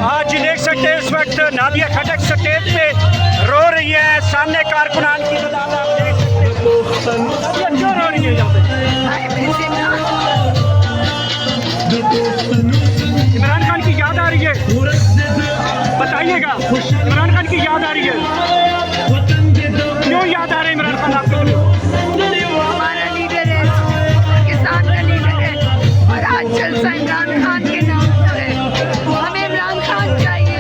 आज देख सकते हैं इस वक्त नादिया खटक स्टेज पे रो रही है, सामने कारकुनान की तादाद आप देख सकते हैं। नादिया क्यों रो रही है यहाँ पे? इमरान खान की याद आ रही है, बताइएगा। इमरान खान की याद आ रही है, क्यों याद आ रहे हैं इमरान खान आपको? हमारा लीडर है, पाकिस्तान का लीडर है और आज जलसा इमरान खान के नाम पर है। हमें इमरान खान चाहिए,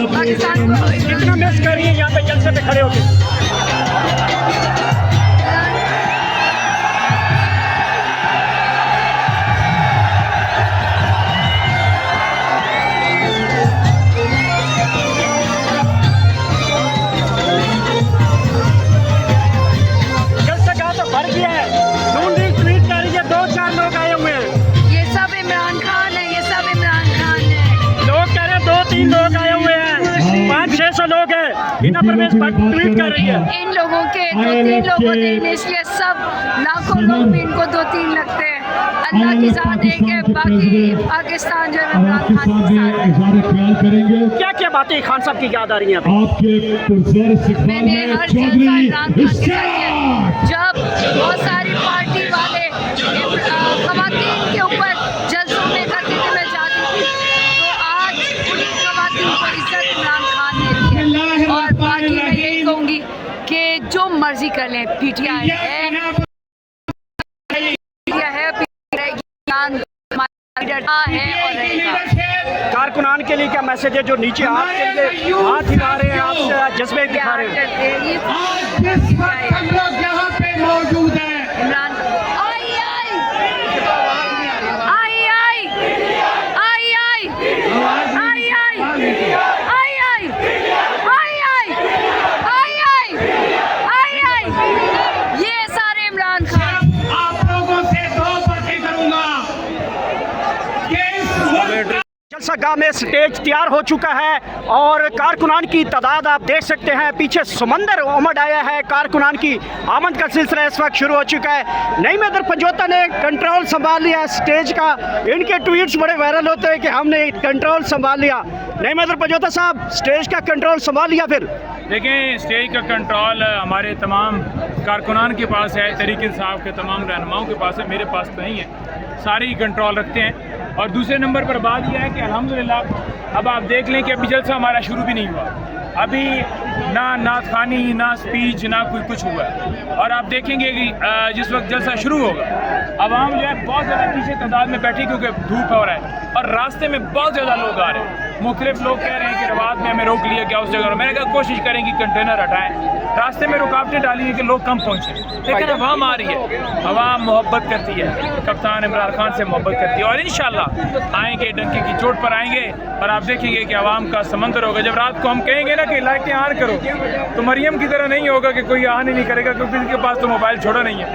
पाकिस्तान को। कितना मिस कर रही है यहाँ पे जलसे पे खड़े होकर? लोग हैं, हिना परवेज ट्वीट कर रही है। इन लोगों के 2-3 लोग होते हैं, इसलिए सब लाखों लोग भी इनको 2-3 लगते हैं। अल्लाह की साथ एक है, बाकी पाकिस्तान जो है इमरान खान के साथ। क्या क्या बातें खान साहब की याद आ रही हैं? मैंने हर चीज़ इमरान खान के साथ किया। जब बहुत सारी पार्टी वाले खवातीन के ऊपर जलसों में करते थे, मैं जाती थी, तो आज उन्हीं खवातीन को इज्जत इमरान खान ने दी है। और बाकी मैं यही कहूँगी कि जो मर्जी कर लें, पीटीआई है, और रहेगा। कारकुनान के लिए क्या मैसेज है जो नीचे हाथ हिला रहे हैं, आपसे जज्बे दिखा रहे हैं? हम लोग यहाँ पे मौजूद हैं। जलसा में स्टेज तैयार हो चुका है और कारकुनान की तादाद आप देख सकते हैं, पीछे समंदर उमड़ आया है। कारकुनान की आमद का सिलसिला इस वक्त शुरू हो चुका है। नईम हैदर पंजोता ने कंट्रोल संभाल लिया स्टेज का। इनके ट्वीट्स बड़े वायरल होते हैं कि हमने कंट्रोल संभाल लिया। नईम हैदर पंजोता साहब, स्टेज का कंट्रोल संभाल लिया? फिर देखें, स्टेज का कंट्रोल हमारे तमाम कारकुनान के पास है, तहरीक इंसाफ के तमाम रहनुमाओं के पास है, मेरे पास तो नहीं है। सारे ही कंट्रोल रखते हैं। और दूसरे नंबर पर बात यह है कि अल्हम्दुलिल्लाह अब आप देख लें कि अभी जलसा हमारा शुरू भी नहीं हुआ, अभी ना नात खानी, ना स्पीच, ना कोई कुछ हुआ है। और आप देखेंगे कि जिस वक्त जलसा शुरू होगा, आवाम जो है बहुत ज़्यादा पीछे तादाद में बैठी, क्योंकि धूप हो रहा है और रास्ते में बहुत ज़्यादा लोग आ रहे हैं। मुख्तलिफ लोग कह रहे हैं कि रवात में हमें रोक लिया गया उस जगह। मैंने कहा कोशिश करें कि कंटेनर हटाएं, रास्ते में रुकावटें डाली हैं कि लोग कम पहुँचे, लेकिन अवाम आ रही है, अवाम मोहब्बत करती है, कप्तान इमरान खान से मोहब्बत करती है और इंशाल्लाह आएंगे, डंके की चोट पर आएंगे। और आप देखेंगे कि अवाम का समंदर होगा। जब रात को हम कहेंगे ना कि लाइटें ऑन करो, तो मरियम की तरह नहीं होगा कि कोई ऑन ही नहीं करेगा, क्योंकि उनके पास तो मोबाइल छोड़ा नहीं है।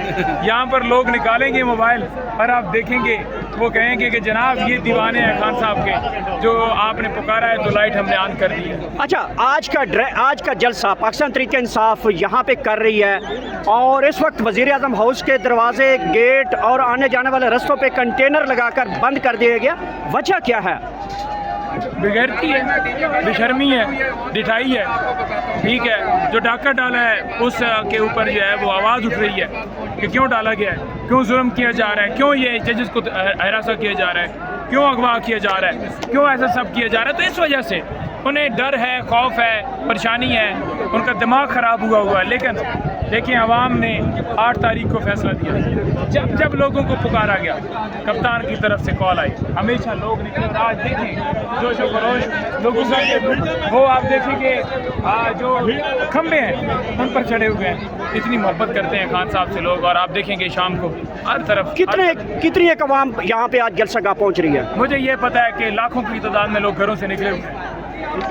यहाँ पर लोग निकालेंगे मोबाइल और आप देखेंगे वो कहेंगे कि जनाब ये दीवाने हैं खान साहब के, जो आपने पुकारा है तो लाइट हमने ऑन कर दी है। अच्छा, आज का जलसा पाकिस्तान तहरीक इंसाफ यहाँ पे कर रही है और इस वक्त वज़ीर आज़म हाउस के दरवाजे, गेट और आने जाने वाले रास्तों पे कंटेनर लगाकर बंद कर दिया गया। वजह क्या है? बेगैरती है, बेशर्मी है, डिठाई है, ठीक है। जो डाका डाला है उस के ऊपर जो है वो आवाज़ उठ रही है कि क्यों डाला गया है, क्यों जुल्म किया जा रहा है, क्यों ये जजेस को हरासा किया जा रहा है, क्यों अगवा किया जा रहा है, क्यों ऐसा सब किया जा रहा है। तो इस वजह से उन्हें डर है, खौफ है, परेशानी है, उनका दिमाग ख़राब हुआ है। लेकिन देखिए, अवाम ने 8 तारीख को फैसला दिया। जब लोगों को पुकारा गया, कप्तान की तरफ से कॉल आई, हमेशा लोग निकले। आज देखें जोश व खरोश लोगों का, वो आप देखेंगे जो खंबे हैं उन पर चढ़े हुए हैं। इतनी मोहब्बत करते हैं खान साहब से लोग। और आप देखेंगे शाम को हर तरफ कितनी एक अवाम यहाँ पे आज जलसा पहुँच रही है। मुझे ये पता है कि लाखों की तादाद में लोग घरों से निकले हुए हैं।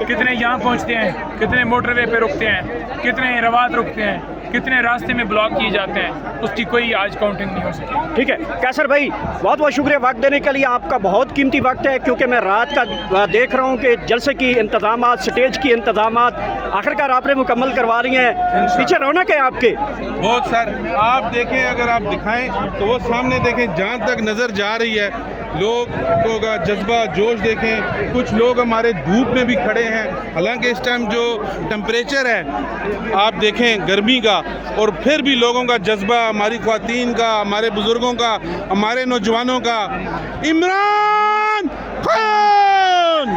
कितने यहाँ पहुँचते हैं, कितने मोटरवे पे रुकते हैं, कितने रवात रुकते हैं, कितने रास्ते में ब्लॉक किए जाते हैं, उसकी कोई आज काउंटिंग नहीं हो सकी। ठीक है कैसर भाई, बहुत बहुत शुक्रिया वक्त देने के लिए। आपका बहुत कीमती वक्त है, क्योंकि मैं रात का देख रहा हूँ कि जलसे की इंतजामात, स्टेज की इंतजामात आखिरकार आपने मुकम्मल करवा रही हैं। पीछे रौनक है आपके बहुत सर। आप देखें, अगर आप दिखाएं तो वो सामने देखें, जहाँ तक नज़र जा रही है लोगों का जज्बा जोश देखें। कुछ लोग हमारे धूप में भी खड़े हैं, हालांकि इस टाइम जो टेम्परेचर है आप देखें गर्मी का, और फिर भी लोगों का जज्बा, हमारी ख्वातीन का, हमारे बुजुर्गों का, हमारे नौजवानों का, इमरान खान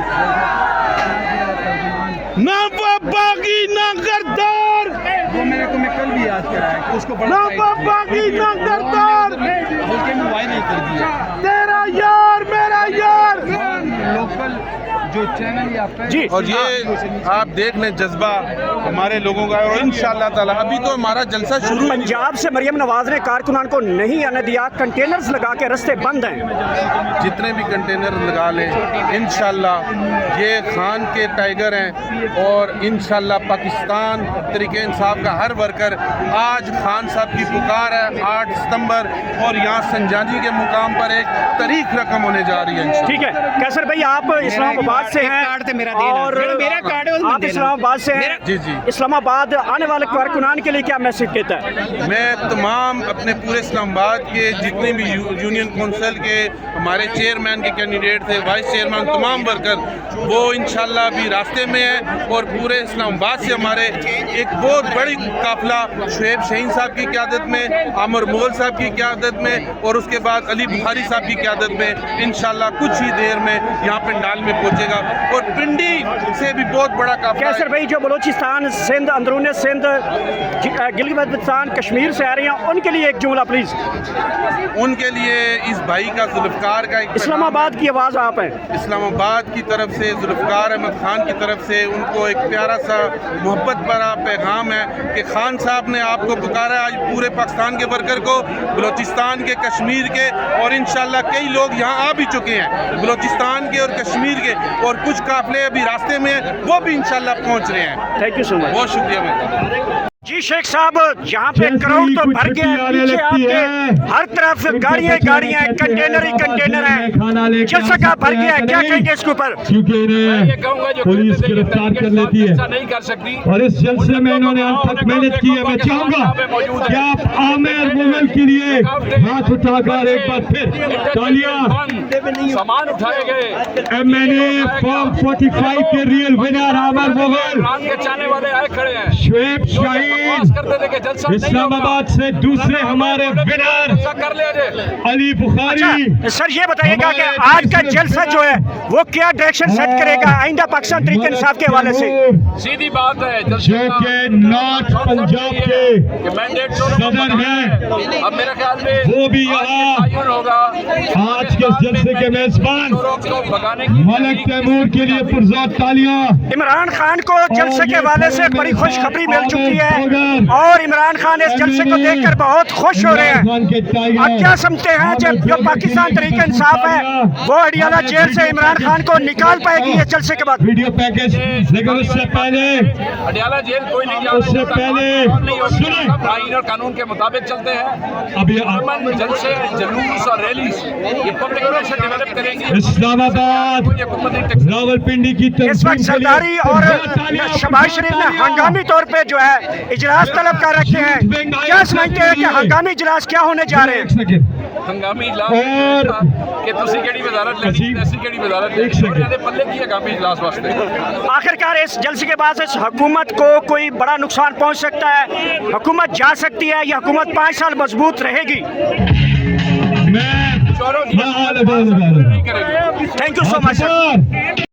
ना बागी ना गद्दार, वो मेरे को मैं कल भी याद कराया कि उसको बड़ा ना बागी ना गद्दार, हल्के में वायरल कर दिया। तेरा यार मेरा यार। लोकल जो चैनल या जी। और ये आप देख लें जज्बा हमारे लोगों का, और इंशाअल्लाह ताला अभी तो हमारा जलसा शुरू ही नहीं हुआ। पंजाब से मरियम नवाज ने कारकुनान को नहीं आने दिया, कंटेनर्स लगा के रास्ते बंद हैं। जितने भी कंटेनर लगा लें इंशाअल्लाह, ये खान के टाइगर हैं, और इंशाअल्लाह पाकिस्तान तरीके इंसाफ का हर वर्कर, आज खान साहब की पुकार है 8 सितंबर, और यहाँ संजानी के मुकाम पर एक तारीख रकम होने जा रही है इंशाअल्लाह। ठीक है कैसर भाई, आप इस्लामाबाद से हैं और मेरा कार्ड है, आप इस्लामाबाद से हैं। जी जी। इस्लामाबाद आने वाले कारकुनान के लिए क्या मैसेज देता है? मैं तमाम अपने पूरे इस्लामाबाद के जितने भी यूनियन कौंसिल के हमारे चेयरमैन के कैंडिडेट थे, वाइस चेयरमैन, तमाम वर्कर, वो इंशाल्लाह अभी रास्ते में है, और पूरे इस्लामाबाद से हमारे एक बहुत बड़ी काफिला शुएब शहीन साहब की क़यादत में, आमिर मुगल साहब की क़यादत में, और उसके बाद अली बुखारी साहब की क़यादत में इंशाल्लाह कुछ ही देर में यहाँ पंडाल में पहुँचेगा, और पिंडी से भी बहुत बड़ा काफिला। कैसर भाई, जो बलूचिस्तान, सिंध, अंदरून सिंध, गिलगित बल्तिस्तान, कश्मीर से आ रही हैं, उनके लिए एक जुमला प्लीज। उनके लिए इस भाई का जुल्फ़कार का एक इस्लामाबाद की आवाज़ आप हैं। इस्लामाबाद की तरफ से जुल्फ़कार अहमद खान की तरफ से उनको एक प्यारा सा मोहब्बत भरा पैगाम है कि खान साहब ने आपको पुकारा आज पूरे पाकिस्तान के वर्कर को, बलूचिस्तान के, कश्मीर के, और इंशाल्लाह कई लोग यहाँ आ भी चुके हैं बलूचिस्तान के और कश्मीर के, और कुछ काफिले अभी रास्ते में हैं, वो भी इंशाल्लाह पहुँच रहे हैं। Thank you so much. बहुत शुक्रिया मेरा। जी शेख साहब, यहाँ पे क्राउड तो भर गया है, पीछे आपके हर तरफ गाड़ियाँ गाड़ियाँ, कंटेनर ही कंटेनर हैं, जलसा का भर गया है, क्या कहेंगे इसके ऊपर? क्योंकि इन्हें पुलिस गिरफ्तार कर लेती है, नहीं कर सकती, और इस जलसे में इन्होंने अनथक मेहनत की है। मैं चाहूंगा कि आप आमिर मुगल के लिए हाथ उठाकर एक बार फिर तालियां। सामान उठाए गए, मैंने फॉर्म 45 के रियल विनर आमिर मुगल, के चाहने वाले आए खड़े हैं, शुएब शाहीन इस्लामाबाद से दूसरे हमारे विनर कर ले अली बुखारी। अच्छा, सर ये बताइएगा कि आज का जलसा जो है वो क्या डायरेक्शन सेट करेगा आइंदा पाकिस्तान तरीके इंसाफ के हवाले से? सीधी बात है, जो कि नॉर्थ पंजाब के मैंडेट सदर हैं, अब मेरे ख्याल में वो भी यहाँ होगा आज के जलसे के मेजबान मलिक तैमूर के लिए पुरज़ोर तालियां। इमरान खान को जलसे के हवाले से बड़ी खुशखबरी मिल चुकी है, और इमरान खान इस जलसे को देखकर बहुत खुश हो रहे हैं। आप क्या समझते हैं जब जो पाकिस्तान तरीके इंसाफ है वो अडियाला जेल से इमरान खान को निकाल पाएगी इस जलसे के बाद? वीडियो पैकेज, लेकिन उससे पहले अडियाला जेल कोई नहीं जाता, उससे पहले सुने, आईन और कानून के मुताबिक चलते हैं। अभी अमन, जलसे, जुलूस और रैली ये पब्लिक रिलेशन डेवलप करेंगे। इस्लामाबाद, रावलपिंडी की इस वक्त सरदारी और शहबाज शरीफ ने हंगामी तौर पे जो है इजलास तलब कर रखे हैं। क्या समझते हैं कि हंगामी इजलास क्या होने जा रहे हैं? हंगामी इजलास और कि तुसी केड़ी वजारत लगी, ऐसी केड़ी वजारत लगी, और यादे पल्ले की हंगामी इजलास वास्ते। आखिरकार इस जलसे के बाद इस हुकूमत को कोई बड़ा नुकसान पहुंच सकता है? हुकूमत जा सकती है या हुकूमत 5 साल मजबूत रहेगी? मैं नहीं करेगी। Thank you so much sir.